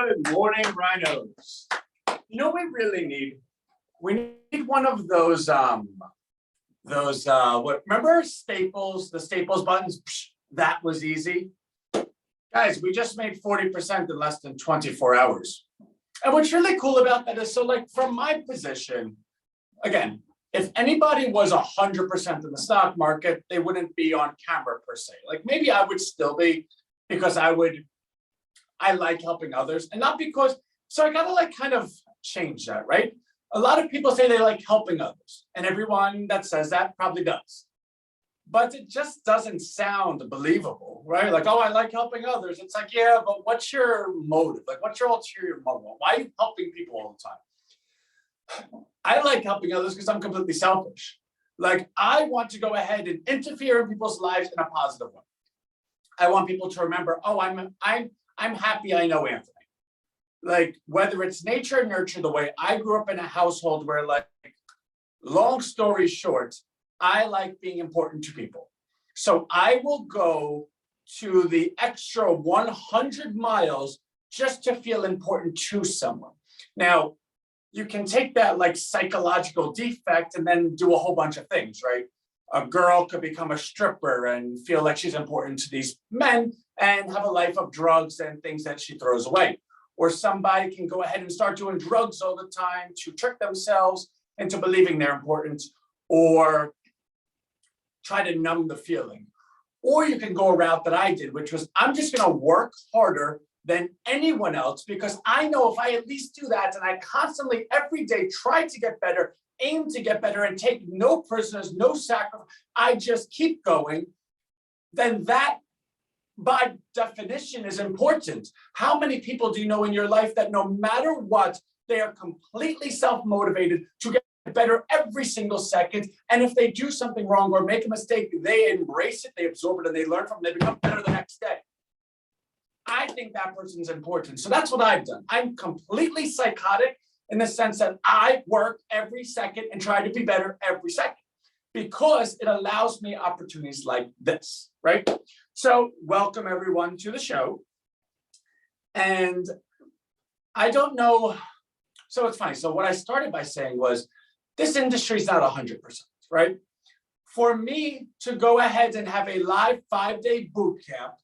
Good morning, rhinos. You know what we really need? We need one of those what, remember Staples, the Staples buttons? Psh, that was easy. Guys, we just made 40% in less than 24 hours. And what's really cool about that is, so like from my position, again, if anybody was 100% in the stock market, they wouldn't be on camera per se. Like maybe I would still be, because I like helping others, and not because, so I gotta like kind of change that, right? A lot of people say they like helping others, and everyone that says that probably does. But it just doesn't sound believable, right? Like, oh, I like helping others. It's like, yeah, but what's your motive? Like, what's your ulterior motive? Why are you helping people all the time? I like helping others because I'm completely selfish. Like, I want to go ahead and interfere in people's lives in a positive way. I want people to remember, oh, I'm happy I know Anthony. Like, whether it's nature or nurture, the way I grew up in a household where, like, long story short, I like being important to people. So I will go to the extra 100 miles just to feel important to someone. Now, you can take that like psychological defect and then do a whole bunch of things, right? A girl could become a stripper and feel like she's important to these men and have a life of drugs and things that she throws away. Or somebody can go ahead and start doing drugs all the time to trick themselves into believing they're important, or try to numb the feeling. Or you can go a route that I did, which was, I'm just gonna work harder than anyone else, because I know if I at least do that, and I constantly every day try to get better, aim to get better, and take no prisoners, no sacrifice, I just keep going, then that by definition is important. How many people do you know in your life that no matter what, they are completely self-motivated to get better every single second, and if they do something wrong or make a mistake, they embrace it, they absorb it, and they learn from it, they become better the next day? I think that person's important. So that's what I've done. I'm completely psychotic in the sense that I work every second and try to be better every second, because it allows me opportunities like this, right? So welcome everyone to the show. And I don't know, so it's funny. So what I started by saying was, this industry is not 100%, right? For me to go ahead and have a live 5-day boot camp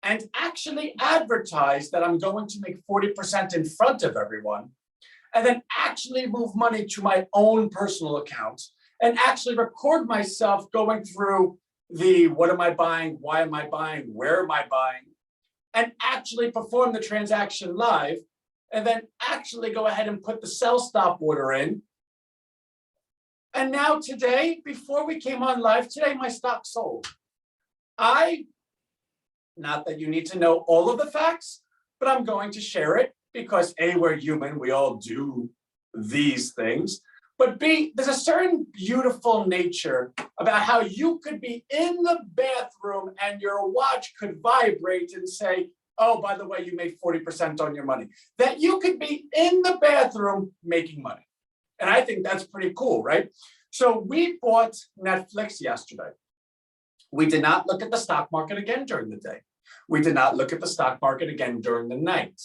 and actually advertise that I'm going to make 40% in front of everyone, and then actually move money to my own personal account, and actually record myself going through the what am I buying, why am I buying, where am I buying, and actually perform the transaction live, and then actually go ahead and put the sell stop order in. And now today, before we came on live today, my stock sold. Not that you need to know all of the facts, but I'm going to share it because A, we're human, we all do these things. But B, there's a certain beautiful nature about how you could be in the bathroom and your watch could vibrate and say, oh, by the way, you made 40% on your money. That you could be in the bathroom making money. And I think that's pretty cool, right? So we bought Netflix yesterday. We did not look at the stock market again during the day. We did not look at the stock market again during the night.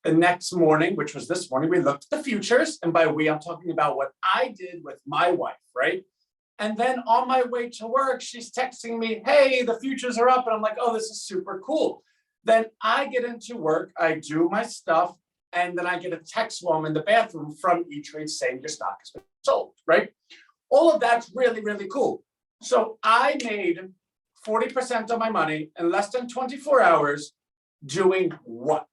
The next morning, which was this morning, we looked at the futures. And by we, I'm talking about what I did with my wife, right? And then on my way to work, she's texting me, hey, the futures are up. And I'm like, oh, this is super cool. Then I get into work, I do my stuff, and then I get a text while I'm in the bathroom from E-Trade saying your stock has been sold, right? All of that's really, really cool. So I made 40% of my money in less than 24 hours doing what?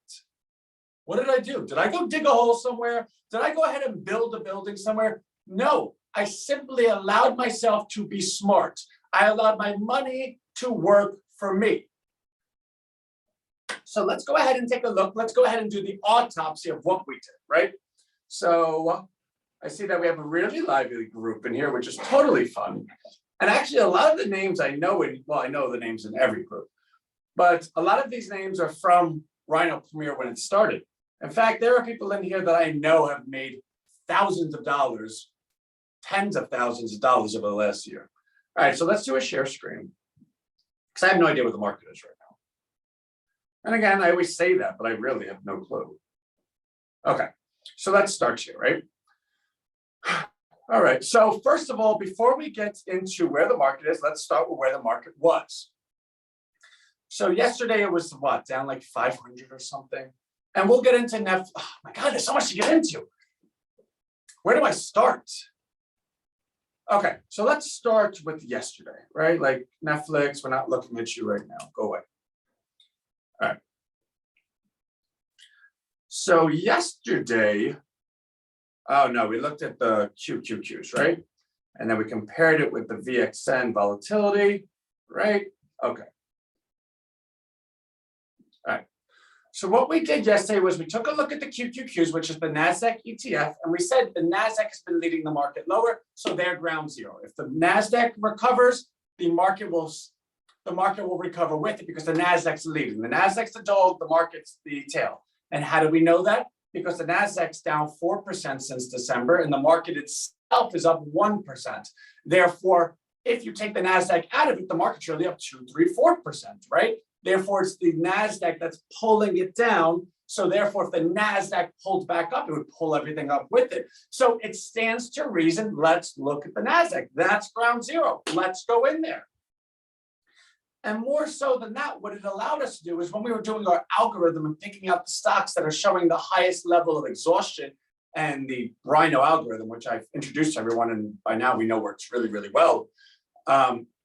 What did I do? Did I go dig a hole somewhere? Did I go ahead and build a building somewhere? No, I simply allowed myself to be smart. I allowed my money to work for me. So let's go ahead and take a look. Let's go ahead and do the autopsy of what we did, right? So I see that we have a really lively group in here, which is totally fun. And actually a lot of the names I know, I know the names in every group, but a lot of these names are from Rhino Premier when it started. In fact, there are people in here that I know have made thousands of dollars, tens of thousands of dollars over the last year. All right, so let's do a share screen, because I have no idea what the market is right now. And again, I always say that, but I really have no clue. Okay, so let's start here, right? All right, so first of all, before we get into where the market is, let's start with where the market was. So yesterday it was what, down like 500 or something? And we'll get into oh my God, there's so much to get into. Where do I start? Okay, so let's start with yesterday, right? Like Netflix, we're not looking at you right now. Go away. All right. So yesterday, oh no, we looked at the QQQs, right? And then we compared it with the VXN volatility, right? Okay. All right. So what we did yesterday was we took a look at the QQQs, which is the NASDAQ ETF, and we said the NASDAQ has been leading the market lower, so they're ground zero. If the NASDAQ recovers, the market will recover with it because the NASDAQ's leading. The NASDAQ's the dog, the market's the tail. And how do we know that? Because the NASDAQ's down 4% since December, and the market itself is up 1%. Therefore, if you take the NASDAQ out of it, the market's really up 2, 3, 4%, right? Therefore, it's the NASDAQ that's pulling it down. So therefore, if the NASDAQ pulled back up, it would pull everything up with it. So it stands to reason, let's look at the NASDAQ. That's ground zero. Let's go in there. And more so than that, what it allowed us to do is when we were doing our algorithm and picking out the stocks that are showing the highest level of exhaustion and the Rhino algorithm, which I've introduced to everyone, and by now we know works really, really well.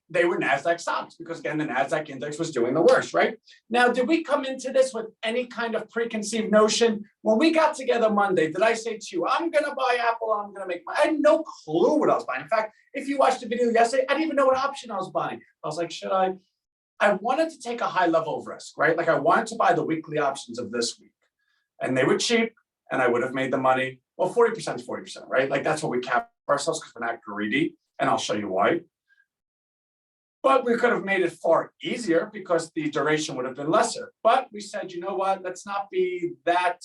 They were NASDAQ stocks because, again, the NASDAQ index was doing the worst, right? Now, did we come into this with any kind of preconceived notion? When we got together Monday, did I say to you, I'm going to buy Apple, I'm going to make money? I had no clue what I was buying. In fact, if you watched the video yesterday, I didn't even know what option I was buying. I was like, should I? I wanted to take a high level of risk, right? Like I wanted to buy the weekly options of this week. And they were cheap, and I would have made the money. Well, 40% is 40%, right? Like that's what we cap ourselves because we're not greedy, and I'll show you why. But we could have made it far easier because the duration would have been lesser. But we said, you know what? Let's not be that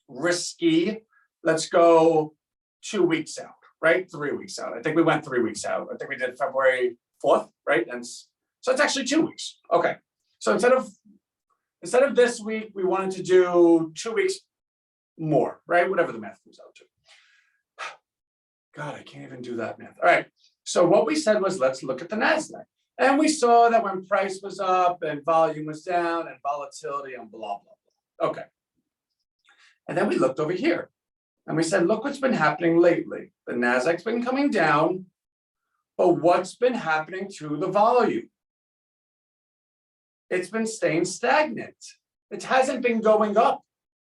risky. Let's go 2 weeks out, right? 3 weeks out. I think we went 3 weeks out. I think we did February 4th, right? And so it's actually 2 weeks. Okay. So instead of this week, we wanted to do 2 weeks more, right? Whatever the math comes out to. God, I can't even do that math. All right. So what we said was, let's look at the NASDAQ. And we saw that when price was up and volume was down and volatility and blah, blah, blah. Okay. And then we looked over here and we said, look what's been happening lately. The NASDAQ's been coming down, but what's been happening to the volume? It's been staying stagnant. It hasn't been going up.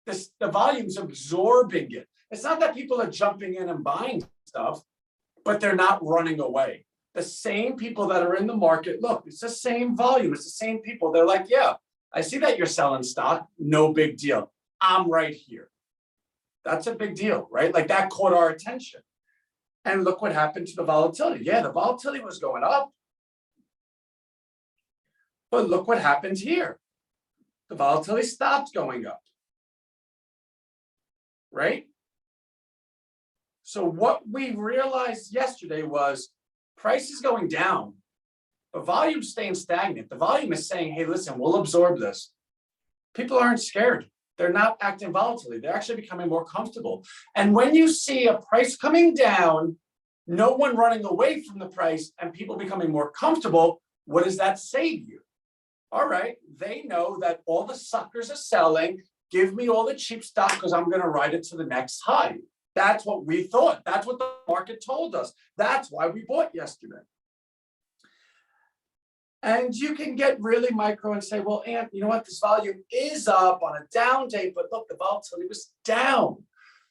The volume's absorbing it. It's not that people are jumping in and buying stuff, but they're not running away. The same people that are in the market, look, it's the same volume. It's the same people. They're like, yeah, I see that you're selling stock. No big deal. I'm right here. That's a big deal, right? Like that caught our attention. And look what happened to the volatility. Yeah, the volatility was going up. But look what happened here. The volatility stopped going up. Right? So what we realized yesterday was price is going down, but volume staying stagnant. The volume is saying, hey, listen, we'll absorb this. People aren't scared. They're not acting volatilely. They're actually becoming more comfortable. And when you see a price coming down, no one running away from the price and people becoming more comfortable, what does that say to you? All right, they know that all the suckers are selling. Give me all the cheap stuff because I'm going to ride it to the next high. That's what we thought. That's what the market told us. That's why we bought yesterday. And you can get really micro and say, well, Ant, you know what? This volume is up on a down day, but look, the volatility was down.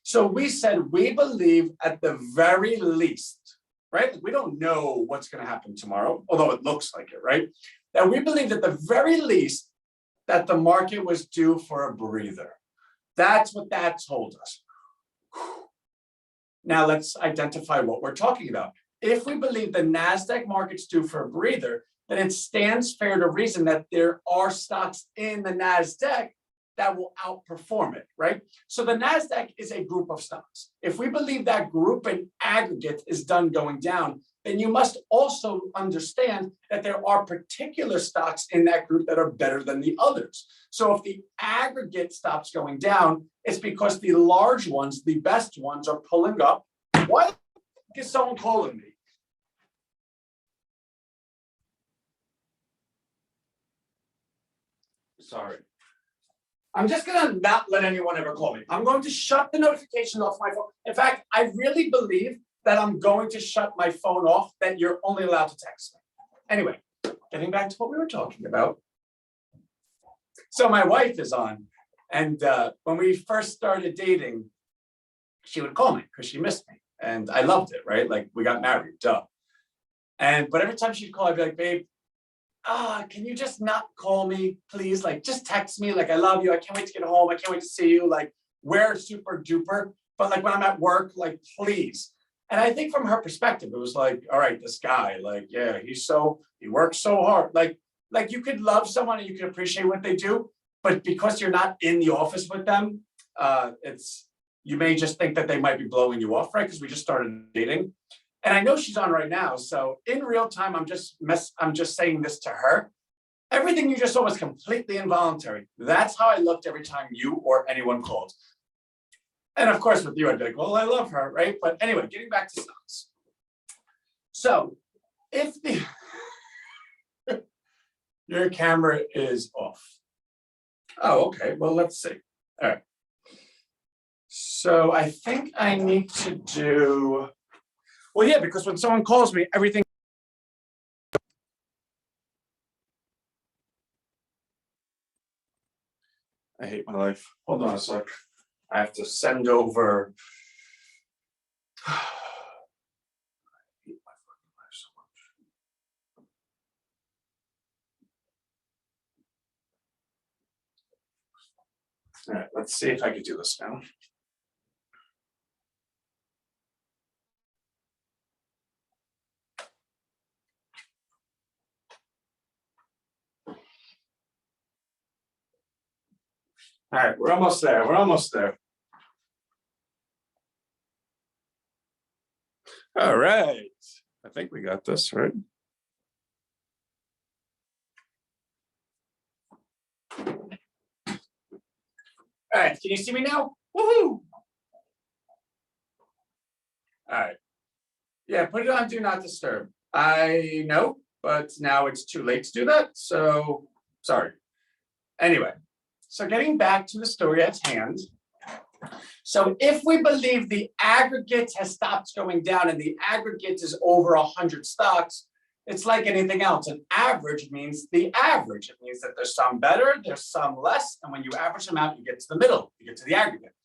So we said, we believe at the very least, right? We don't know what's going to happen tomorrow, although it looks like it, right? That we believe at the very least that the market was due for a breather. That's what that told us. Now let's identify what we're talking about. If we believe the NASDAQ market's due for a breather, then it stands fair to reason that there are stocks in the NASDAQ that will outperform it, right? So the NASDAQ is a group of stocks. If we believe that group in aggregate is done going down, then you must also understand that there are particular stocks in that group that are better than the others. So if the aggregate stops going down, it's because the large ones, the best ones, are pulling up. Why is someone calling me? Sorry. I'm just gonna not let anyone ever call me. I'm going to shut the notifications off my phone. In fact, I really believe that I'm going to shut my phone off, that you're only allowed to text me. Anyway, getting back to what we were talking about. So my wife is on, and when we first started dating, she would call me because she missed me. And I loved it, right? Like, we got married, duh. But every time she'd call, I'd be like, babe, can you just not call me, please? Like, just text me, like, I love you, I can't wait to get home, I can't wait to see you, like, we're super duper, but like when I'm at work, like, please. And I think from her perspective, it was like, all right, this guy, like, yeah, he works so hard. Like you could love someone and you can appreciate what they do, but because you're not in the office with them, you may just think that they might be blowing you off, right? Because we just started dating. And I know she's on right now. So in real time, I'm just saying this to her. Everything you just saw was completely involuntary. That's how I looked every time you or anyone called. And of course, with you, I'd be like, well, I love her, right? But anyway, getting back to stocks. So if your camera is off. Oh, okay. Well, let's see. All right. So I think I need to do, well, yeah, because when someone calls me, everything. I hate my life. Hold on a sec. I have to send over. I hate my fucking life so much. All right, let's see if I can do this now. All right, we're almost there. We're almost there. All right. I think we got this, right? All right, can you see me now? Woohoo! All right. Yeah, put it on Do Not Disturb. I know, but now it's too late to do that, so sorry. Anyway, so getting back to the story at hand. So if we believe the aggregate has stopped going down and the aggregate is over 100 stocks, it's like anything else. An average means the average. It means that there's some better, there's some less, and when you average them out, you get to the middle, you get to the aggregate.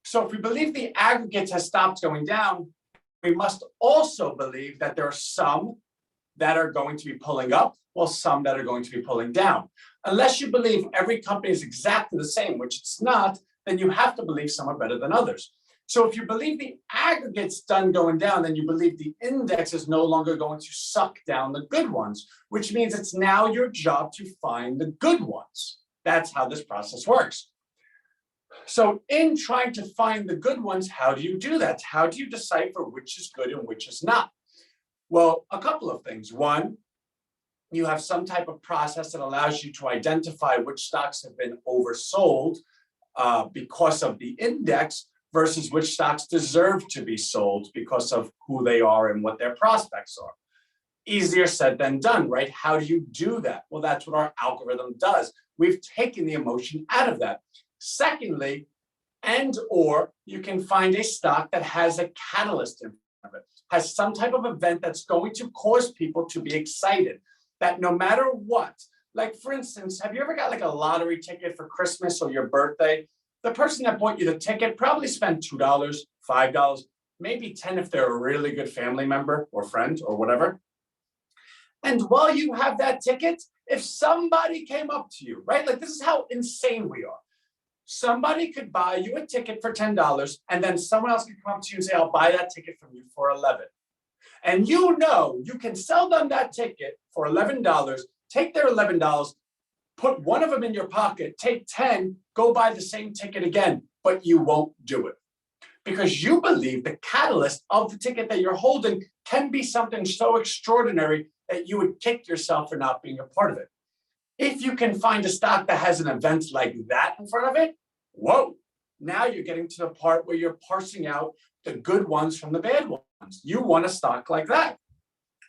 So if we believe the aggregate has stopped going down, we must also believe that there are some that are going to be pulling up, while some that are going to be pulling down. Unless you believe every company is exactly the same, which it's not, then you have to believe some are better than others. So if you believe the aggregate's done going down, then you believe the index is no longer going to suck down the good ones, which means it's now your job to find the good ones. That's how this process works. So in trying to find the good ones, how do you do that? How do you decipher which is good and which is not? Well, a couple of things. One, you have some type of process that allows you to identify which stocks have been oversold because of the index versus which stocks deserve to be sold because of who they are and what their prospects are. Easier said than done, right? How do you do that? Well, that's what our algorithm does. We've taken the emotion out of that. Secondly, or you can find a stock that has a catalyst in front of it, has some type of event that's going to cause people to be excited, that no matter what, like for instance, have you ever got like a lottery ticket for Christmas or your birthday? The person that bought you the ticket probably spent $2, $5, maybe 10 if they're a really good family member or friend or whatever. And while you have that ticket, if somebody came up to you, right? Like this is how insane we are. Somebody could buy you a ticket for $10 and then someone else could come up to you and say, I'll buy that ticket from you for $11. And you know, you can sell them that ticket for $11, take their $11, put one of them in your pocket, take 10, go buy the same ticket again, but you won't do it. Because you believe the catalyst of the ticket that you're holding can be something so extraordinary that you would kick yourself for not being a part of it. If you can find a stock that has an event like that in front of it, whoa, now you're getting to the part where you're parsing out the good ones from the bad ones. You want a stock like that.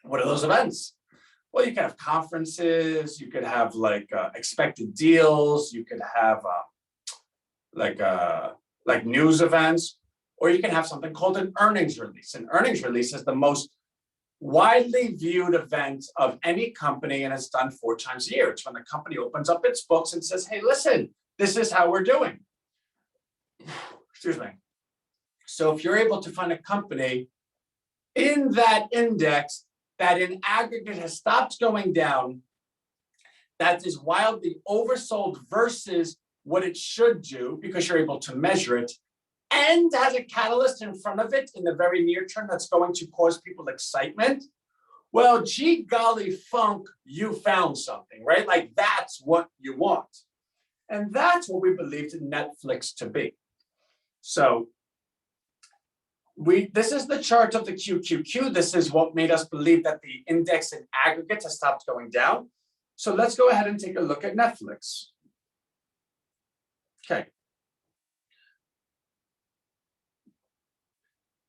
What are those events? Well, you can have conferences, you could have like expected deals, you could have like news events, or you can have something called an earnings release. An earnings release is the most widely viewed event of any company, and it's done 4 times a year. It's when the company opens up its books and says, hey, listen, this is how we're doing. Excuse me. So if you're able to find a company in that index that in aggregate has stopped going down, that is wildly oversold versus what it should do because you're able to measure it, and has a catalyst in front of it in the very near term that's going to cause people excitement, well, gee golly funk, you found something, right? Like that's what you want. And that's what we believed Netflix to be. So this is the chart of the QQQ. This is what made us believe that the index in aggregate has stopped going down. So let's go ahead and take a look at Netflix. Okay.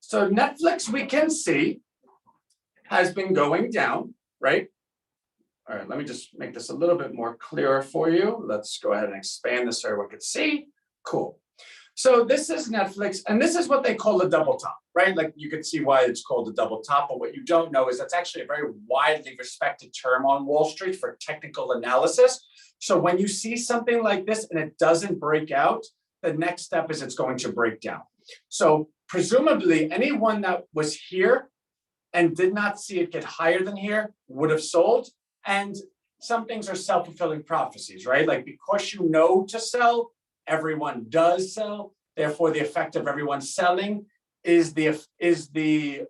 So Netflix, we can see, has been going down, right? All right, let me just make this a little bit more clearer for you. Let's go ahead and expand this so everyone can see. Cool. So this is Netflix, and this is what they call a double top, right? Like you can see why it's called a double top, but what you don't know is that's actually a very widely respected term on Wall Street for technical analysis. So when you see something like this and it doesn't break out, the next step is it's going to break down. So presumably anyone that was here and did not see it get higher than here would have sold. And some things are self-fulfilling prophecies, right? Like because you know to sell, everyone does sell. Therefore, the effect of everyone selling is the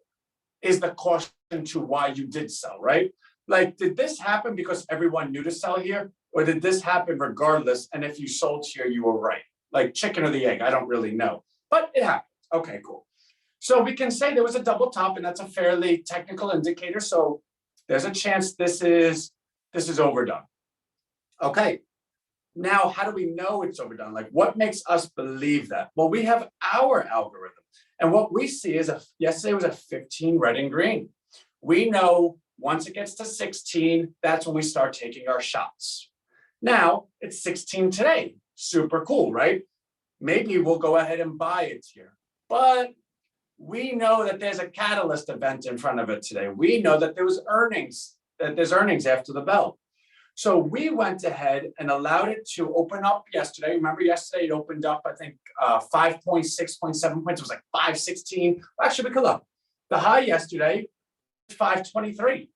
caution to why you did sell, right? Like, did this happen because everyone knew to sell here? Or did this happen regardless? And if you sold here, you were right. Like chicken or the egg, I don't really know. But it happened. Okay, cool. So we can say there was a double top, and that's a fairly technical indicator. So there's a chance this is overdone. Okay. Now, how do we know it's overdone? Like, what makes us believe that? Well, we have our algorithm. And what we see is yesterday was a 15 red and green. We know once it gets to 16, that's when we start taking our shots. Now, it's 16 today. Super cool, right? Maybe we'll go ahead and buy it here. But we know that there's a catalyst event in front of it today. We know that there's earnings after the bell. So we went ahead and allowed it to open up yesterday. Remember yesterday it opened up, I think 5.6, 0.7 points. It was like 516. Actually, we could look. The high yesterday, 523.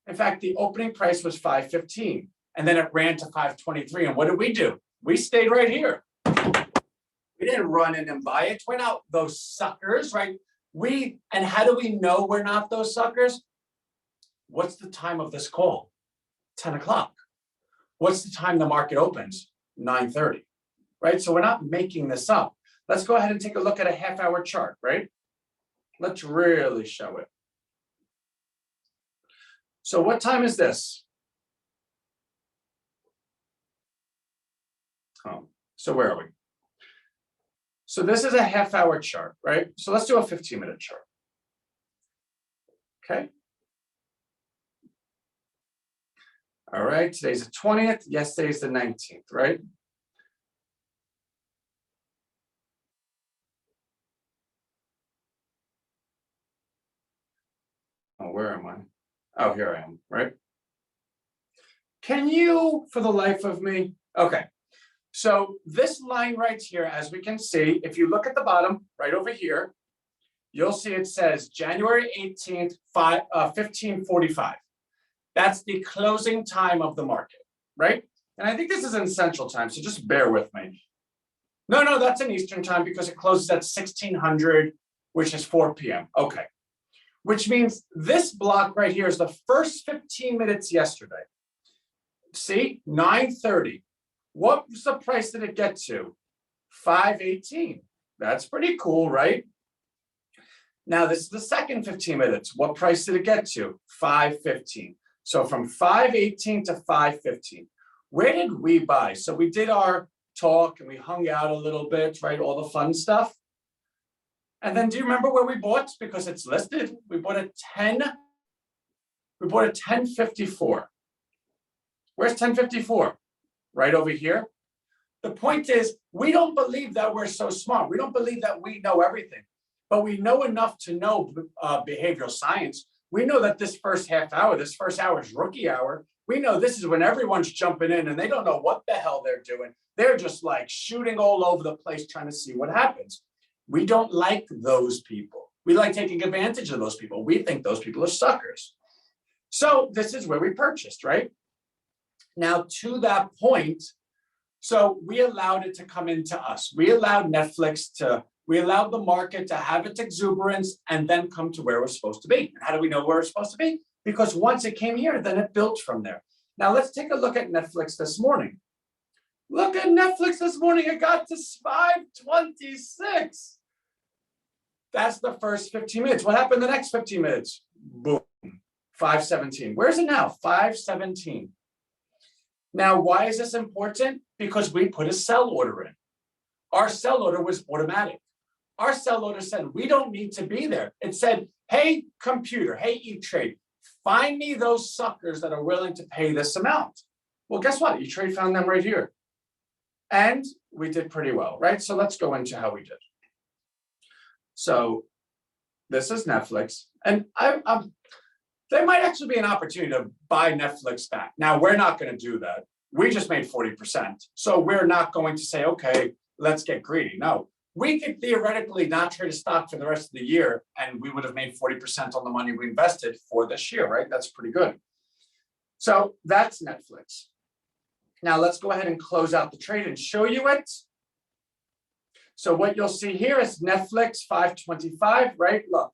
In fact, the opening price was 515. And then it ran to 523. And what did we do? We stayed right here. We didn't run in and buy it. We're not those suckers, right? And how do we know we're not those suckers? What's the time of this call? 10 o'clock. What's the time the market opens? 9:30, right? So we're not making this up. Let's go ahead and take a look at a half-hour chart, right? Let's really show it. So what time is this? So where are we? So this is a half-hour chart, right? So let's do a 15-minute chart. Okay. All right, today's the 20th, yesterday's the 19th, right? Oh, where am I? Oh, here I am, right? Can you, for the life of me? Okay, so this line right here, as we can see, if you look at the bottom, right over here, you'll see it says January 18th, 15:45. That's the closing time of the market, right? And I think this is in Central Time, so just bear with me. No, that's in Eastern Time because it closes at 1600, which is 4 p.m. Okay, which means this block right here is the first 15 minutes yesterday. See, 930. What was the price did it get to? 518. That's pretty cool, right? Now, this is the second 15 minutes. What price did it get to? 515. So from 518 to 515. Where did we buy? So we did our talk and we hung out a little bit, right? All the fun stuff. And then do you remember where we bought? Because it's listed. We bought a 1054. Where's 1054? Right over here. The point is, we don't believe that we're so smart. We don't believe that we know everything, but we know enough to know behavioral science. We know that this first half hour, this first hour is rookie hour. We know this is when everyone's jumping in and they don't know what the hell they're doing. They're just like shooting all over the place trying to see what happens. We don't like those people. We like taking advantage of those people. We think those people are suckers. So this is where we purchased, right? Now to that point, so we allowed it to come into us. We allowed we allowed the market to have its exuberance and then come to where we're supposed to be. And how do we know where we're supposed to be? Because once it came here, then it built from there. Now let's take a look at Netflix this morning. Look at Netflix this morning. It got to 526. That's the first 15 minutes. What happened the next 15 minutes? Boom, 517. Where's it now? 517. Now, why is this important? Because we put a sell order in. Our sell order was automatic. Our sell order said, we don't need to be there. It said, hey, computer, hey, E-Trade, find me those suckers that are willing to pay this amount. Well, guess what? E-Trade found them right here. And we did pretty well, right? So let's go into how we did. So this is Netflix. And there might actually be an opportunity to buy Netflix back. Now, we're not going to do that. We just made 40%. So we're not going to say, okay, let's get greedy. No, we could theoretically not trade a stock for the rest of the year, and we would have made 40% on the money we invested for this year, right? That's pretty good. So that's Netflix. Now let's go ahead and close out the trade and show you it. So what you'll see here is Netflix 525, right? Look,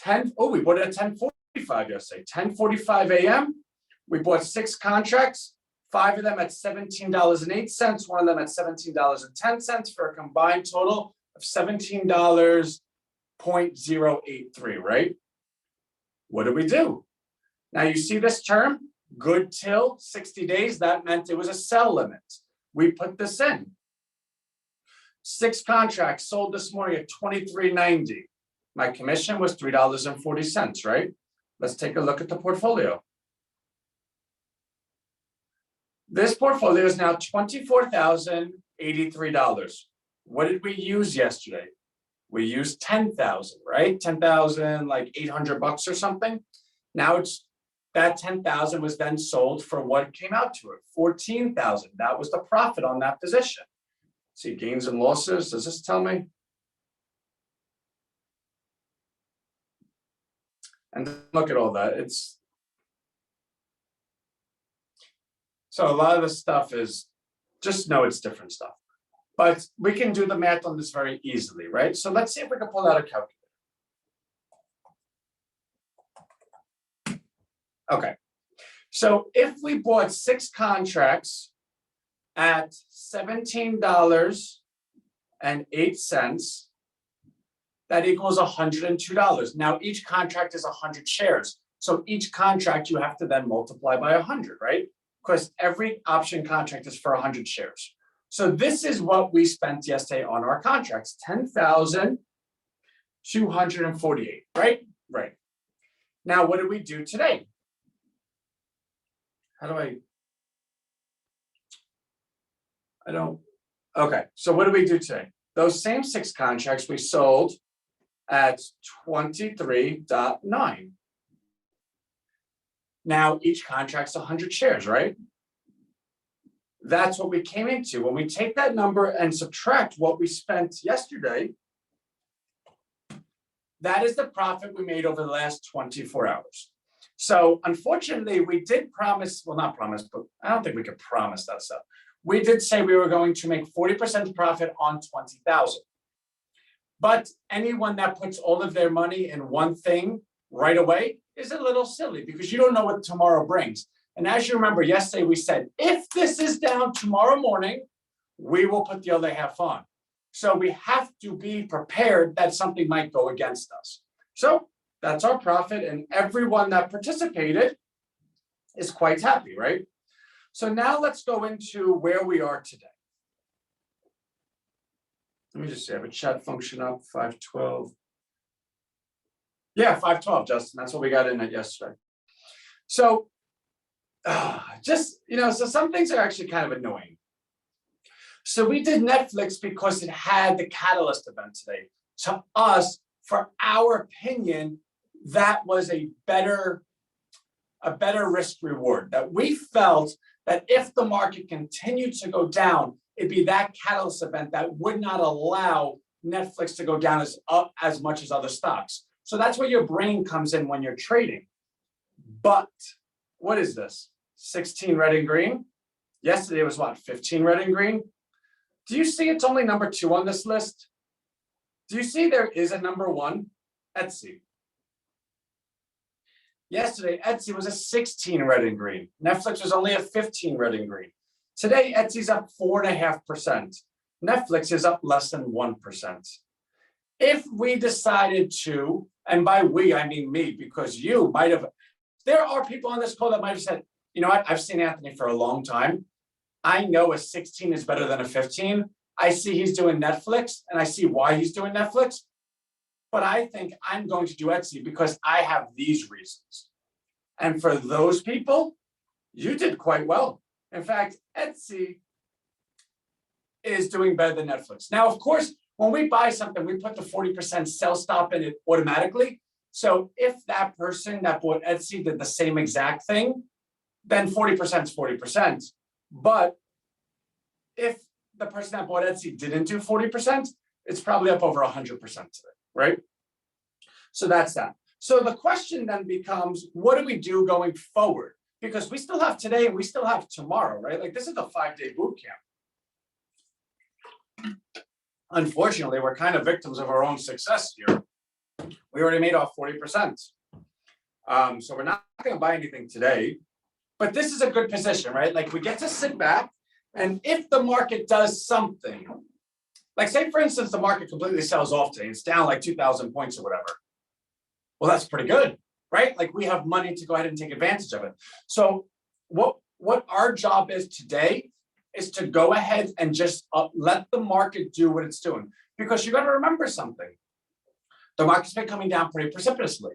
we bought it at 10:45 yesterday, 10:45 a.m. We bought 6 contracts, 5 of them at $17.08, 1 of them at $17.10 for a combined total of $17.083, right? What did we do? Now you see this term, good till 60 days, that meant it was a sell limit. We put this in. 6 contracts sold this morning at $23.90. My commission was $3.40, right? Let's take a look at the portfolio. This portfolio is now $24,083. What did we use yesterday? We used 10,000, right? 10,000, like $800 or something. Now it's that 10,000 was then sold for what came out to it, 14,000. That was the profit on that position. See gains and losses. Does this tell me? And look at all that. So a lot of this stuff is, just know it's different stuff. But we can do the math on this very easily, right? So let's see if we can pull out a calculator. Okay. So if we bought 6 contracts at $17.08, that equals $102. Now each contract is 100 shares. So each contract you have to then multiply by 100, right? Because every option contract is for 100 shares. So this is what we spent yesterday on our contracts, $10,248, right? Right. Now, what did we do today? Okay, so what did we do today? Those same 6 contracts we sold at 23.9. Now, each contract's 100 shares, right? That's what we came into. When we take that number and subtract what we spent yesterday, that is the profit we made over the last 24 hours. So unfortunately, we did promise, well, not promise, but I don't think we could promise that stuff. We did say we were going to make 40% profit on 20,000. But anyone that puts all of their money in one thing right away is a little silly because you don't know what tomorrow brings. And as you remember, yesterday we said, if this is down tomorrow morning, we will put the other half on. So we have to be prepared that something might go against us. So that's our profit, and everyone that participated is quite happy, right? So now let's go into where we are today. Let me just see, I have a chat function up, 512. Yeah, 512, Justin, that's what we got in it yesterday. So just, so some things are actually kind of annoying. So we did Netflix because it had the catalyst event today. To us, for our opinion, that was a better risk reward, that we felt that if the market continued to go down, it'd be that catalyst event that would not allow Netflix to go down as much as other stocks. So that's where your brain comes in when you're trading. But what is this? 16 red and green. Yesterday was what, 15 red and green? Do you see it's only number 2 on this list? Do you see there is a number 1? Etsy. Yesterday, Etsy was a 16 red and green. Netflix was only a 15 red and green. Today, Etsy's up 4.5%. Netflix is up less than 1%. If we decided to, and by we, I mean me, because you might have, there are people on this call that might have said, you know what, I've seen Anthony for a long time. I know a 16 is better than a 15. I see he's doing Netflix, and I see why he's doing Netflix. But I think I'm going to do Etsy because I have these reasons. And for those people, you did quite well. In fact, Etsy is doing better than Netflix. Now, of course, when we buy something, we put the 40% sell stop in it automatically. So if that person that bought Etsy did the same exact thing, then 40% is 40%. But if the person that bought Etsy didn't do 40%, it's probably up over 100% today, right? So that's that. So the question then becomes, what do we do going forward? Because we still have today and we still have tomorrow, right? Like this is a 5-day boot camp. Unfortunately, we're kind of victims of our own success here. We already made off 40%. So we're not going to buy anything today, but this is a good position, right? Like we get to sit back, and if the market does something, like say for instance, the market completely sells off today, it's down like 2,000 points or whatever. Well, that's pretty good, right? Like we have money to go ahead and take advantage of it. So what our job is today is to go ahead and just let the market do what it's doing. Because you got to remember something. The market's been coming down pretty precipitously.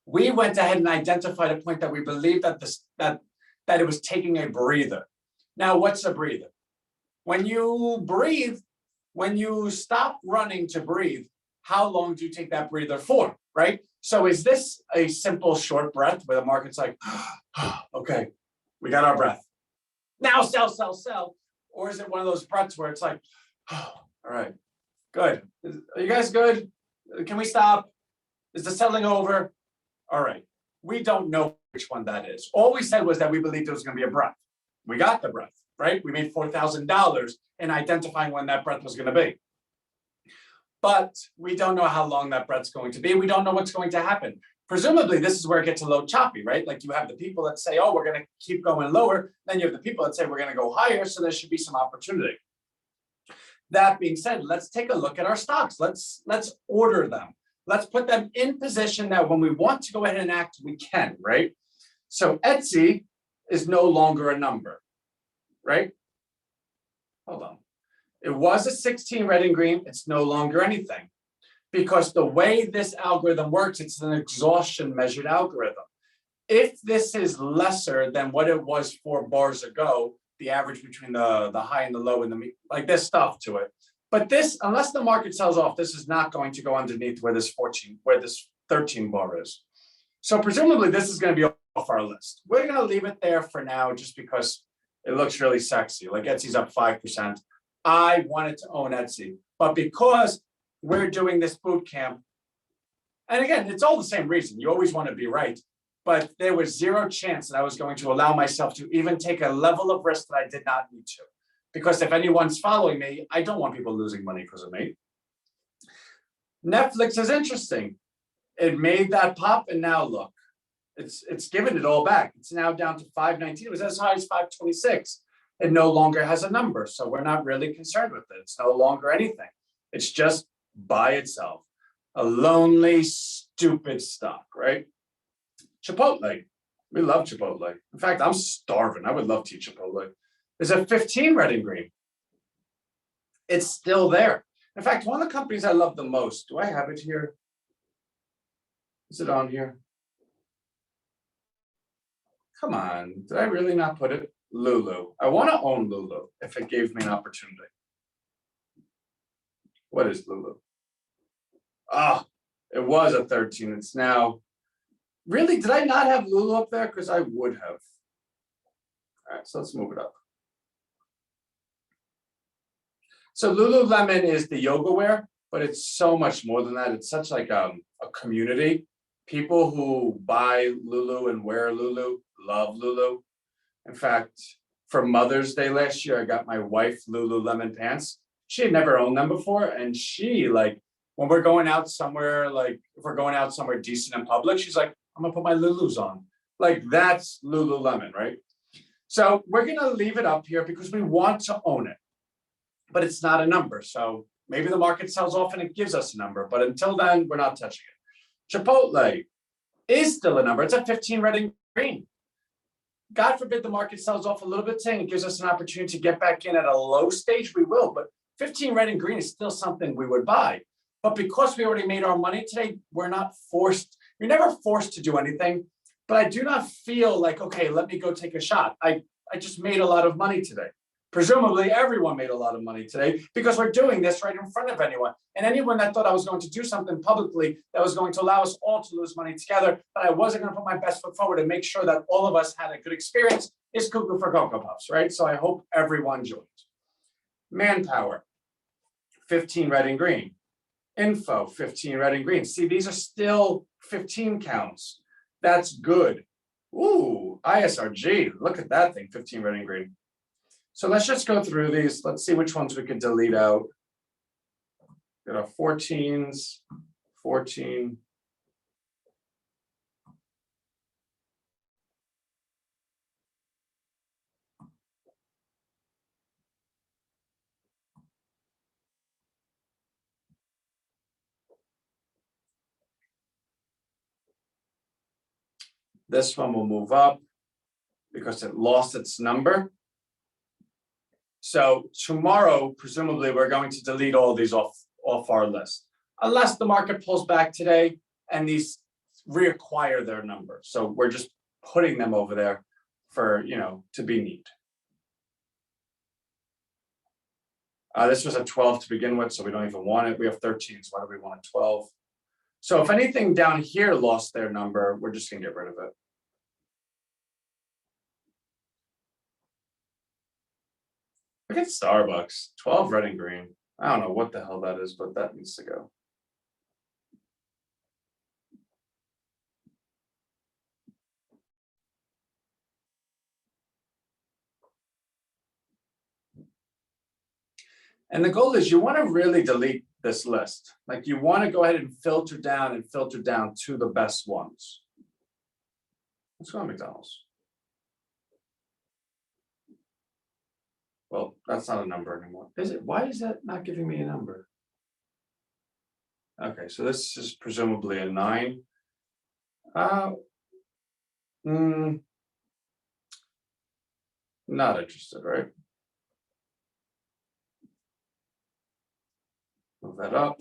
We went ahead and identified a point that we believed that it was taking a breather. Now, what's a breather? When you breathe, when you stop running to breathe, how long do you take that breather for, right? So is this a simple short breath where the market's like, okay, we got our breath. Now sell, sell, sell. Or is it one of those breaths where it's like, all right, good. Are you guys good? Can we stop? Is the selling over? All right. We don't know which one that is. All we said was that we believed it was going to be a breath. We got the breath, right? We made $4,000 in identifying when that breath was going to be. But we don't know how long that breath's going to be. We don't know what's going to happen. Presumably, this is where it gets a little choppy, right? Like you have the people that say, oh, we're going to keep going lower. Then you have the people that say we're going to go higher. So there should be some opportunity. That being said, let's take a look at our stocks. Let's order them. Let's put them in position that when we want to go ahead and act, we can, right? So Etsy is no longer a number, right? Hold on. It was a 16 red and green. It's no longer anything. Because the way this algorithm works, it's an exhaustion measured algorithm. If this is lesser than what it was 4 bars ago, the average between the high and the low and the like there's stuff to it. But this, unless the market sells off, this is not going to go underneath where this 13 bar is. So presumably this is going to be off our list. We're going to leave it there for now just because it looks really sexy. Like Etsy's up 5%. I wanted to own Etsy, but because we're doing this boot camp, and again, it's all the same reason. You always want to be right. But there was zero chance that I was going to allow myself to even take a level of risk that I did not need to. Because if anyone's following me, I don't want people losing money because of me. Netflix is interesting. It made that pop, and now look. It's given it all back. It's now down to 519. It was as high as 526. It no longer has a number, so we're not really concerned with it. It's no longer anything. It's just by itself. A lonely, stupid stock, right? Chipotle. We love Chipotle. In fact, I'm starving. I would love to eat Chipotle. There's a 15 red and green. It's still there. In fact, one of the companies I love the most, do I have it here? Is it on here? Come on, did I really not put it? Lulu. I want to own Lulu if it gave me an opportunity. What is Lulu? Ah, it was a 13. It's now. Really, did I not have Lulu up there? Because I would have. All right, so let's move it up. So Lululemon is the yoga wear, but it's so much more than that. It's such like a community. People who buy Lulu and wear Lulu love Lulu. In fact, for Mother's Day last year, I got my wife Lululemon pants. She had never owned them before, and she like when we're going out somewhere, like if we're going out somewhere decent in public, she's like, I'm gonna put my Lulus on. Like that's Lululemon, right? So we're gonna leave it up here because we want to own it, but it's not a number. So maybe the market sells off and it gives us a number, but until then, we're not touching it. Chipotle is still a number. It's at 15 red and green. God forbid the market sells off a little bit today and it gives us an opportunity to get back in at a low stage, we will, but 15 red and green is still something we would buy. But because we already made our money today, we're not forced. You're never forced to do anything, but I do not feel like, okay, let me go take a shot. I just made a lot of money today. Presumably everyone made a lot of money today because we're doing this right in front of anyone. And anyone that thought I was going to do something publicly that was going to allow us all to lose money together, but I wasn't going to put my best foot forward and make sure that all of us had a good experience is cuckoo for Cocoa Puffs, right? So I hope everyone joined. Manpower, 15 red and green. Info, 15 red and green. See, these are still 15 counts. That's good. Ooh, ISRG, look at that thing, 15 red and green. So let's just go through these. Let's see which ones we could delete out. Got our 14s, 14. This one will move up because it lost its number. So tomorrow, presumably, we're going to delete all these off our list, unless the market pulls back today and these reacquire their number. So we're just putting them over there for, to be neat. This was a 12 to begin with, so we don't even want it. We have 13, so why do we want a 12? So if anything down here lost their number, we're just gonna get rid of it. Look at Starbucks, 12 red and green. I don't know what the hell that is, but that needs to go. And the goal is you want to really delete this list. Like you want to go ahead and filter down to the best ones. Let's go to McDonald's. Well, that's not a number anymore. Is it? Why is that not giving me a number? Okay, so this is presumably a 9. Not interested, right? Move that up.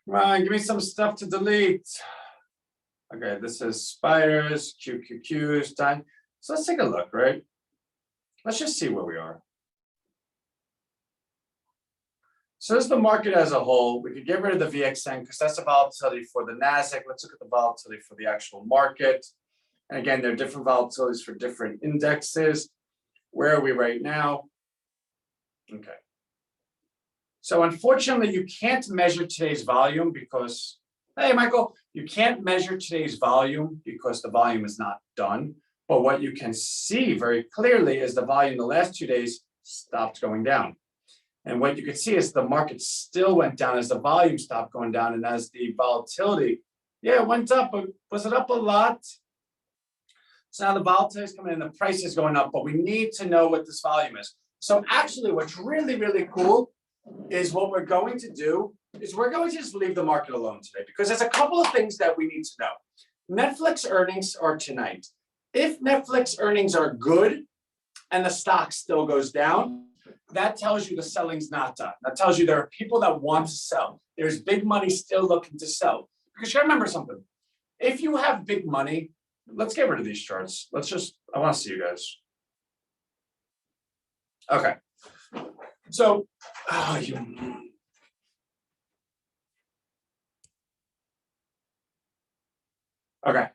Come on, give me some stuff to delete. Okay, this is spiders, QQQs, time. So let's take a look, right? Let's just see where we are. So this is the market as a whole. We could get rid of the VXN because that's the volatility for the NASDAQ. Let's look at the volatility for the actual market. And again, there are different volatilities for different indexes. Where are we right now? Okay. So unfortunately, you can't measure today's volume because, hey, Michael, you can't measure today's volume because the volume is not done. But what you can see very clearly is the volume the last 2 days stopped going down. And what you can see is the market still went down as the volume stopped going down and as the volatility, yeah, it went up, but was it up a lot? So now the volatility is coming in, the price is going up, but we need to know what this volume is. So actually what's really, really cool is what we're going to do is we're going to just leave the market alone today because there's a couple of things that we need to know. Netflix earnings are tonight. If Netflix earnings are good and the stock still goes down, that tells you the selling's not done. That tells you there are people that want to sell. There's big money still looking to sell. Because you remember something. If you have big money, let's get rid of these charts. I want to see you guys. Okay. So, okay.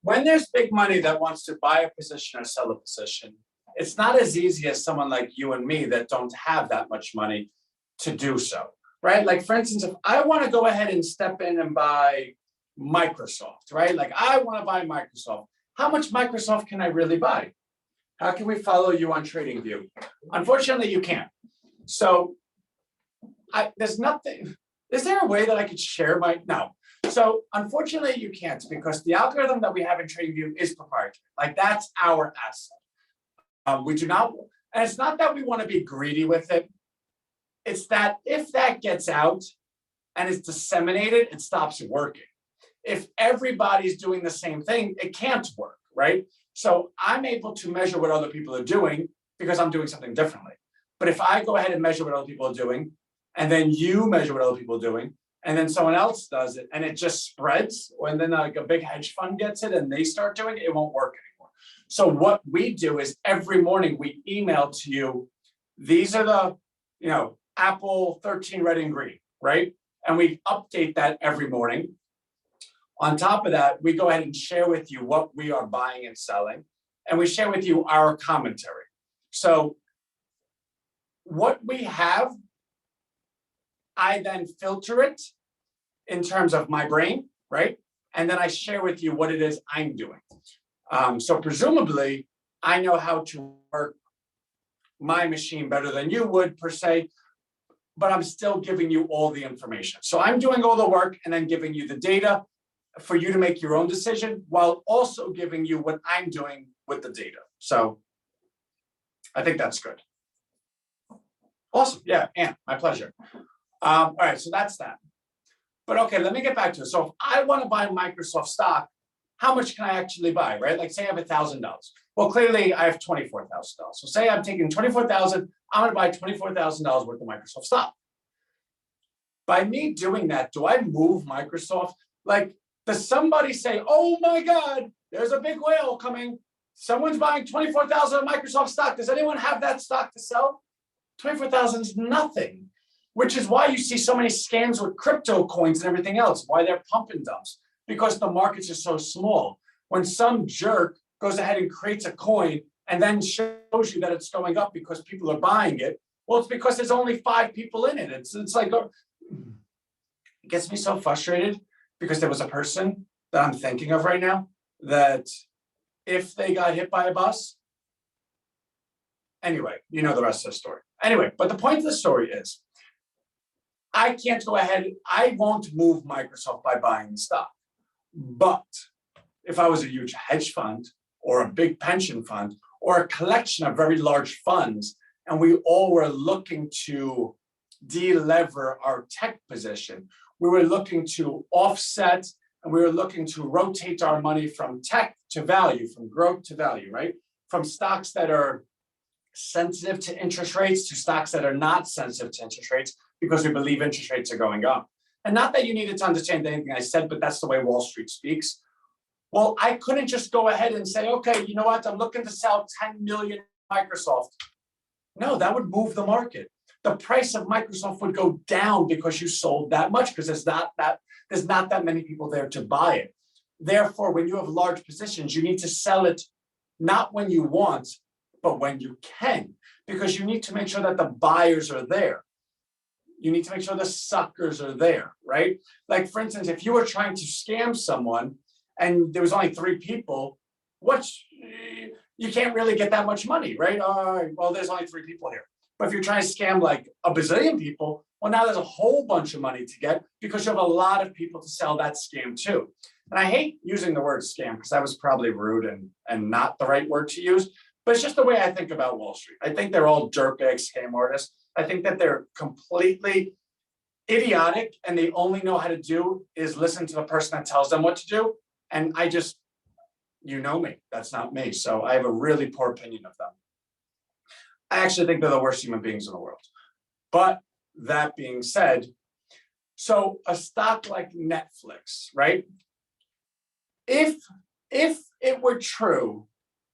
When there's big money that wants to buy a position or sell a position, it's not as easy as someone like you and me that don't have that much money to do so, right? Like for instance, if I want to go ahead and step in and buy Microsoft, right? Like I want to buy Microsoft. How much Microsoft can I really buy? How can we follow you on TradingView? Unfortunately, you can't. So there's nothing, is there a way that I could share no. So unfortunately you can't because the algorithm that we have in TradingView is proprietary. Like that's our asset. We do not, and it's not that we want to be greedy with it. It's that if that gets out and is disseminated, it stops working. If everybody's doing the same thing, it can't work, right? So I'm able to measure what other people are doing because I'm doing something differently. But if I go ahead and measure what other people are doing, and then you measure what other people are doing, and then someone else does it, and it just spreads, and then like a big hedge fund gets it and they start doing it, it won't work anymore. So what we do is every morning we email to you, these are the, Apple 13 red and green, right? And we update that every morning. On top of that, we go ahead and share with you what we are buying and selling, and we share with you our commentary. So what we have, I then filter it in terms of my brain, right? And then I share with you what it is I'm doing. So presumably, I know how to work my machine better than you would per se, but I'm still giving you all the information. So I'm doing all the work and then giving you the data for you to make your own decision while also giving you what I'm doing with the data. So I think that's good. Awesome. Yeah, and my pleasure. All right, so that's that. But okay, let me get back to it. So if I want to buy Microsoft stock, how much can I actually buy, right? Like say I have $1,000. Well, clearly I have $24,000. So say I'm taking $24,000, I'm going to buy $24,000 worth of Microsoft stock. By me doing that, do I move Microsoft? Like, does somebody say, oh my God, there's a big whale coming. Someone's buying 24,000 of Microsoft stock. Does anyone have that stock to sell? 24,000 is nothing, which is why you see so many scams with crypto coins and everything else, why they're pump and dumps, because the markets are so small. When some jerk goes ahead and creates a coin and then shows you that it's going up because people are buying it, well, it's because there's only 5 people in it. It's like, it gets me so frustrated because there was a person that I'm thinking of right now that if they got hit by a bus, anyway, you know the rest of the story. Anyway, but the point of the story is, I can't go ahead, I won't move Microsoft by buying the stock. But if I was a huge hedge fund or a big pension fund or a collection of very large funds, and we all were looking to delever our tech position, we were looking to offset and we were looking to rotate our money from tech to value, from growth to value, right? From stocks that are sensitive to interest rates to stocks that are not sensitive to interest rates because we believe interest rates are going up. And not that you needed to understand anything I said, but that's the way Wall Street speaks. Well, I couldn't just go ahead and say, okay, you know what? I'm looking to sell 10 million Microsoft. No, that would move the market. The price of Microsoft would go down because you sold that much because there's not that many people there to buy it. Therefore, when you have large positions, you need to sell it not when you want, but when you can, because you need to make sure that the buyers are there. You need to make sure the suckers are there, right? Like for instance, if you were trying to scam someone and there was only 3 people, you can't really get that much money, right? Well, there's only 3 people here. But if you're trying to scam like a bazillion people, well, now there's a whole bunch of money to get because you have a lot of people to sell that scam to. And I hate using the word scam because that was probably rude and not the right word to use, but it's just the way I think about Wall Street. I think they're all dirtbag scam artists. I think that they're completely idiotic and they only know how to do is listen to the person that tells them what to do. And I just, you know me, that's not me. So I have a really poor opinion of them. I actually think they're the worst human beings in the world. But that being said, so a stock like Netflix, right? If it were true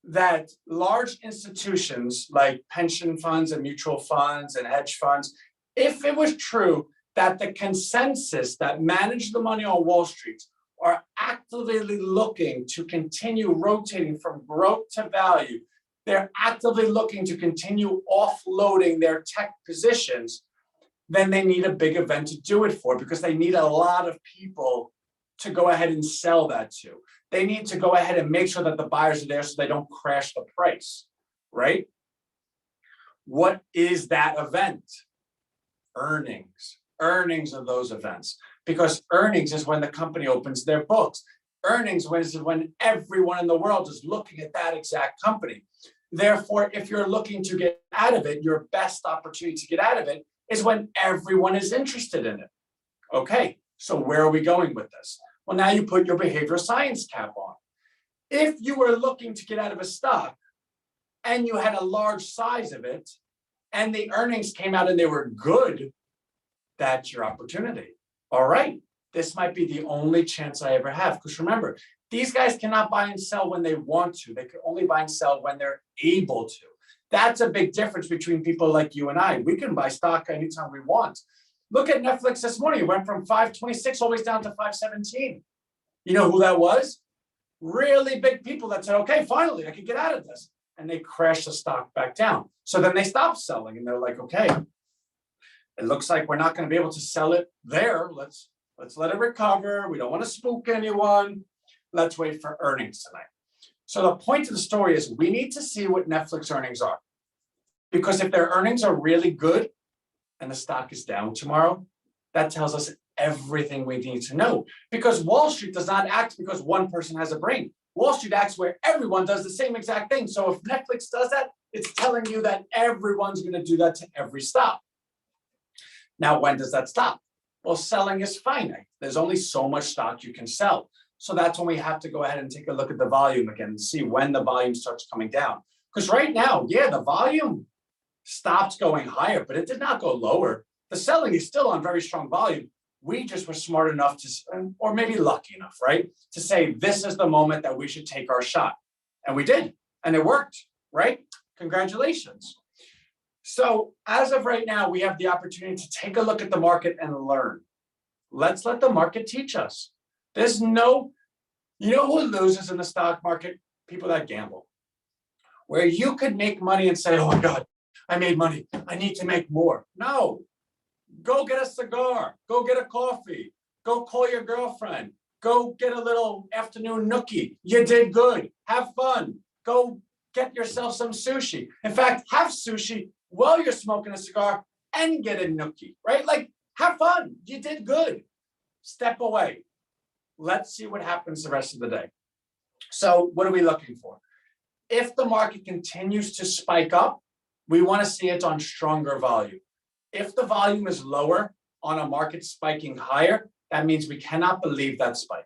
that large institutions like pension funds and mutual funds and hedge funds, if it was true that the consensus that manage the money on Wall Street are actively looking to continue rotating from growth to value, they're actively looking to continue offloading their tech positions, then they need a big event to do it for because they need a lot of people to go ahead and sell that to. They need to go ahead and make sure that the buyers are there so they don't crash the price, right? What is that event? Earnings. Earnings are those events because earnings is when the company opens their books. Earnings is when everyone in the world is looking at that exact company. Therefore, if you're looking to get out of it, your best opportunity to get out of it is when everyone is interested in it. Okay, so where are we going with this? Well, now you put your behavioral science cap on. If you were looking to get out of a stock and you had a large size of it and the earnings came out and they were good, that's your opportunity. All right, this might be the only chance I ever have. Because remember, these guys cannot buy and sell when they want to. They can only buy and sell when they're able to. That's a big difference between people like you and I. We can buy stock anytime we want. Look at Netflix this morning. It went from 526 always down to 517. You know who that was? Really big people that said, okay, finally, I can get out of this. And they crashed the stock back down. So then they stopped selling and they're like, okay, it looks like we're not going to be able to sell it there. Let's let it recover. We don't want to spook anyone. Let's wait for earnings tonight. So the point of the story is we need to see what Netflix earnings are. Because if their earnings are really good and the stock is down tomorrow, that tells us everything we need to know. Because Wall Street does not act because one person has a brain. Wall Street acts where everyone does the same exact thing. So if Netflix does that, it's telling you that everyone's going to do that to every stock. Now, when does that stop? Well, selling is finite. There's only so much stock you can sell. So that's when we have to go ahead and take a look at the volume again and see when the volume starts coming down. Because right now, yeah, the volume stopped going higher, but it did not go lower. The selling is still on very strong volume. We just were smart enough to, or maybe lucky enough, right? To say, this is the moment that we should take our shot. And we did, and it worked, right? Congratulations. So as of right now, we have the opportunity to take a look at the market and learn. Let's let the market teach us. There's no, you know who loses in the stock market? People that gamble. Where you could make money and say, oh my God, I made money. I need to make more. No, go get a cigar, go get a coffee, go call your girlfriend, go get a little afternoon nookie. You did good. Have fun. Go get yourself some sushi. In fact, have sushi while you're smoking a cigar and get a nookie, right? Like, have fun. You did good. Step away. Let's see what happens the rest of the day. So what are we looking for? If the market continues to spike up, we want to see it on stronger volume. If the volume is lower on a market spiking higher, that means we cannot believe that spike.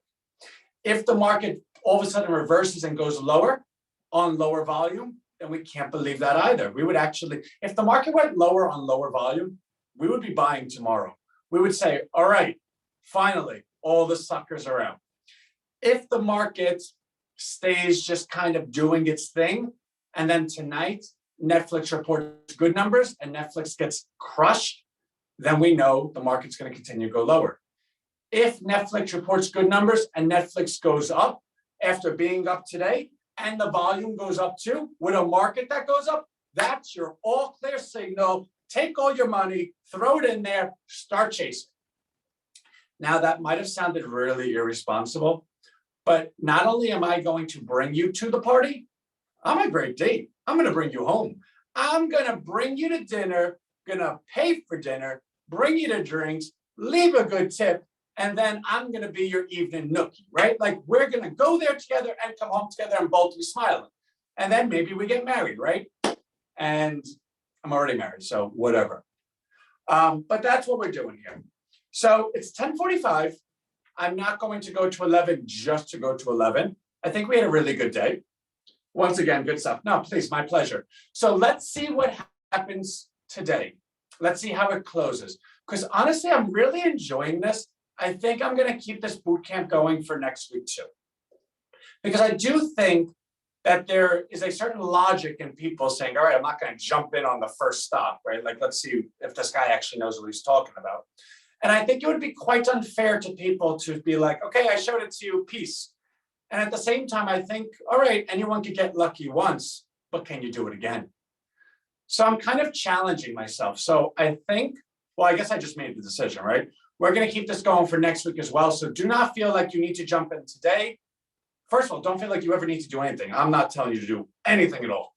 If the market all of a sudden reverses and goes lower on lower volume, then we can't believe that either. We would actually, if the market went lower on lower volume, we would be buying tomorrow. We would say, all right, finally, all the suckers are out. If the market stays just kind of doing its thing, and then tonight, Netflix reports good numbers and Netflix gets crushed, then we know the market's going to continue to go lower. If Netflix reports good numbers and Netflix goes up after being up today, and the volume goes up too, with a market that goes up, that's your all clear signal. Take all your money, throw it in there, start chasing. Now that might have sounded really irresponsible, But not only am I going to bring you to the party, I'm a great date. I'm going to bring you home. I'm going to bring you to dinner, going to pay for dinner, bring you to drinks, leave a good tip, and then I'm going to be your evening nookie, right? Like we're going to go there together and come home together and both be smiling. And then maybe we get married, right? And I'm already married, so whatever. But that's what we're doing here. So it's 10:45. I'm not going to go to 11 just to go to 11. I think we had a really good day. Once again, good stuff. No, please, my pleasure. So let's see what happens today. Let's see how it closes. Because honestly, I'm really enjoying this. I think I'm going to keep this boot camp going for next week too. Because I do think that there is a certain logic in people saying, all right, I'm not going to jump in on the first stop, right? Like, let's see if this guy actually knows what he's talking about. And I think it would be quite unfair to people to be like, okay, I showed it to you, peace. And at the same time, I think, all right, anyone could get lucky once, but can you do it again? So I'm kind of challenging myself. So I think, well, I guess I just made the decision, right? We're going to keep this going for next week as well. So do not feel like you need to jump in today. First of all, don't feel like you ever need to do anything. I'm not telling you to do anything at all.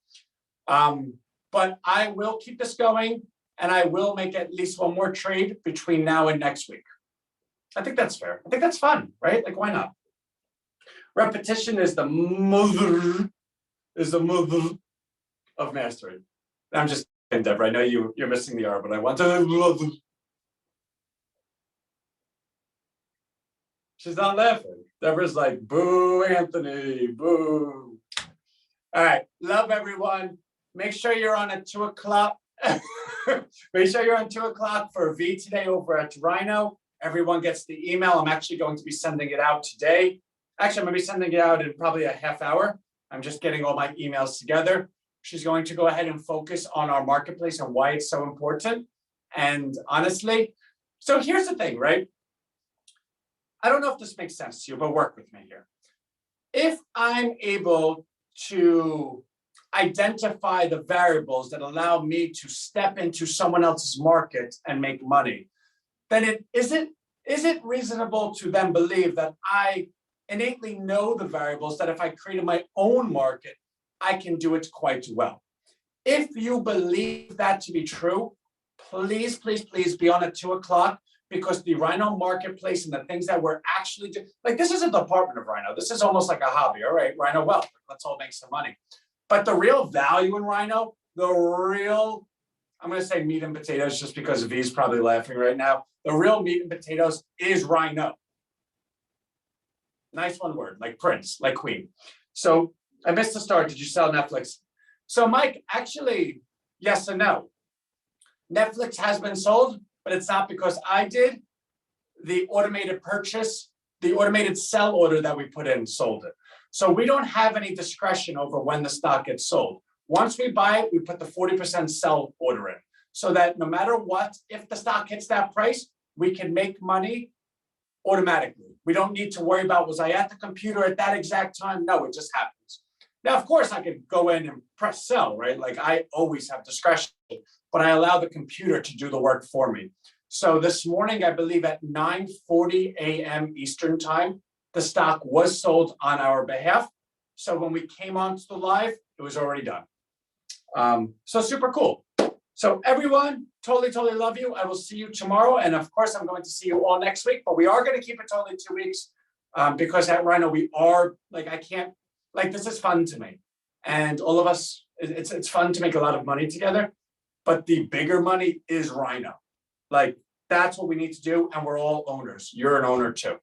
But I will keep this going and I will make at least one more trade between now and next week. I think that's fair. I think that's fun, right? Like, why not? Repetition is the mother of mastery. I'm just kidding, Deborah. I know you're missing the R, but I want to. She's not laughing. Deborah's like, boo, Anthony, boo. All right, love everyone. Make sure you're on at 2 o'clock. Make sure you're on 2 o'clock for V today over at Rhino. Everyone gets the email. I'm actually going to be sending it out today. Actually, I'm going to be sending it out in probably a half hour. I'm just getting all my emails together. She's going to go ahead and focus on our marketplace and why it's so important. And honestly, so here's the thing, right? I don't know if this makes sense to you, but work with me here. If I'm able to identify the variables that allow me to step into someone else's market and make money, then is it reasonable to then believe that I innately know the variables that if I created my own market, I can do it quite well. If you believe that to be true, please, please, please be on at 2 o'clock because the Rhino marketplace and the things that we're actually doing, like this is a department of Rhino. This is almost like a hobby. All right, Rhino Wealth, let's all make some money. But the real value in Rhino, I'm going to say meat and potatoes just because V's probably laughing right now. The real meat and potatoes is Rhino. Nice one word, like Prince, like Queen. So I missed the start. Did you sell Netflix? So Mike, actually, yes and no. Netflix has been sold, but it's not because I did. The automated purchase, the automated sell order that we put in sold it. So we don't have any discretion over when the stock gets sold. Once we buy it, we put the 40% sell order in so that no matter what, if the stock hits that price, we can make money automatically. We don't need to worry about, was I at the computer at that exact time? No, it just happens. Now, of course, I could go in and press sell, right? Like I always have discretion, but I allow the computer to do the work for me. So this morning, I believe at 9:40 a.m. Eastern time, the stock was sold on our behalf. So when we came onto the live, it was already done. So super cool. So everyone, totally, totally love you. I will see you tomorrow. And of course, I'm going to see you all next week, but we are going to keep it totally 2 weeks because at Rhino, we are like, I can't, like, this is fun to me. And all of us, it's fun to make a lot of money together, but the bigger money is Rhino. Like, that's what we need to do. And we're all owners. You're an owner too.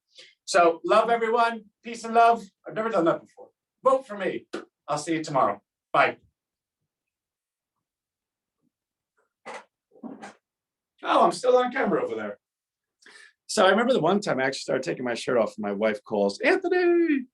So love everyone. Peace and love. I've never done that before. Vote for me. I'll see you tomorrow. Bye. Oh, I'm still on camera over there. So I remember the one time I actually started taking my shirt off and my wife calls, Anthony.